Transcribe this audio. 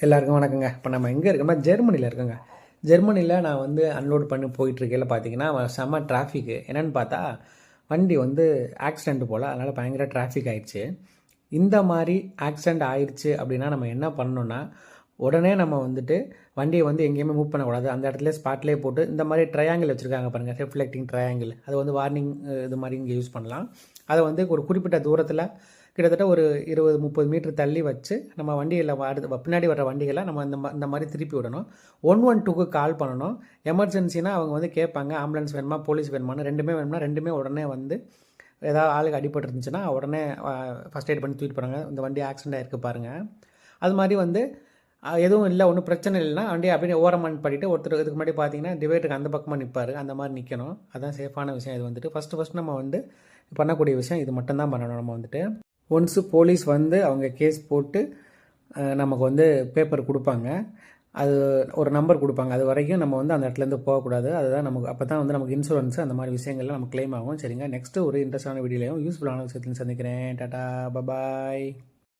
எல்லாருக்கும் வணக்கங்க. இப்போ நம்ம எங்கே இருக்கோம்னா ஜெர்மனியில் இருக்கோங்க. ஜெர்மனியில் நான் வந்து அன்லோட் பண்ணி போயிட்டுருக்கையில் பார்த்தீங்கன்னா செம்ம டிராஃபிக்கு. என்னென்னு பார்த்தா வண்டி வந்து ஆக்சிடெண்ட் போல், அதனால் பயங்கர டிராஃபிக் ஆயிடுச்சு. இந்த மாதிரி ஆக்சிடெண்ட் ஆயிடுச்சு அப்படின்னா நம்ம என்ன பண்ணணும்னா, உடனே நம்ம வந்துட்டு வண்டியை வந்து எங்கேயுமே மூவ் பண்ணக்கூடாது. அந்த இடத்துல ஸ்பாட்லேயே போட்டு இந்த மாதிரி ட்ரையாங்கிள் வச்சுருக்காங்க பாருங்கள், ரிஃப்ளெக்டிங் ட்ரையாங்கிள். அது வந்து வார்னிங் இது மாதிரி இங்கே யூஸ் பண்ணலாம். அதை வந்து ஒரு குறிப்பிட்ட தூரத்தில் கிட்டத்தட்ட ஒரு 20-30 மீட்டர் தள்ளி வச்சு நம்ம வண்டியில் அடுத்து பின்னாடி வர வண்டிகளை நம்ம இந்த மாதிரி திருப்பி விடணும். 112க்கு கால் பண்ணணும். எமர்ஜென்சினா அவங்க வந்து கேட்பாங்க, ஆம்புலன்ஸ் வேணுமா போலீஸ் வேணுமான்னு. ரெண்டுமே வேணும்னா ரெண்டுமே உடனே வந்து ஏதாவது ஆளுக்கு அடிபட்டு இருந்துச்சுன்னா உடனே ஃபஸ்ட் எய்ட் பண்ணி தூக்கிட்டு போகிறாங்க. இந்த வண்டி ஆக்சிடென்ட் ஆகிருக்கு பாருங்கள். அது மாதிரி வந்து எதுவும் இல்லை, ஒன்றும் பிரச்சனை இல்லைன்னா வண்டியை அப்படியே ஓரமாக பண்ணிவிட்டு ஒருத்தர் இதுக்கு முன்னாடி பார்த்தீங்கன்னா டிவைடருக்கு அந்த பக்கமாக நிற்பார். அந்த மாதிரி நிற்கணும். அதுதான் சேஃபான விஷயம். இது வந்துட்டு ஃபஸ்ட்டு நம்ம வந்து பண்ணக்கூடிய விஷயம் இது மட்டும்தான் பண்ணணும். நம்ம வந்துட்டு ஒன்ஸு போலீஸ் வந்து அவங்க கேஸ் போட்டு நமக்கு வந்து பேப்பர் கொடுப்பாங்க. அது ஒரு நம்பர் கொடுப்பாங்க. அது வரைக்கும் நம்ம வந்து அந்த இடத்துலேருந்து போகக்கூடாது. அதுதான் நமக்கு அப்போ தான் வந்து நமக்கு இன்சூரன்ஸ் அந்த மாதிரி விஷயங்கள்லாம் நமக்கு கிளைம் ஆகும். சரிங்க, நெக்ஸ்ட்டு ஒரு இன்ட்ரெஸ்டான வீடியோலையும் யூஸ்ஃபுல்லான விஷயத்தையும் சந்திக்கிறேன். டாடா, பபாய்.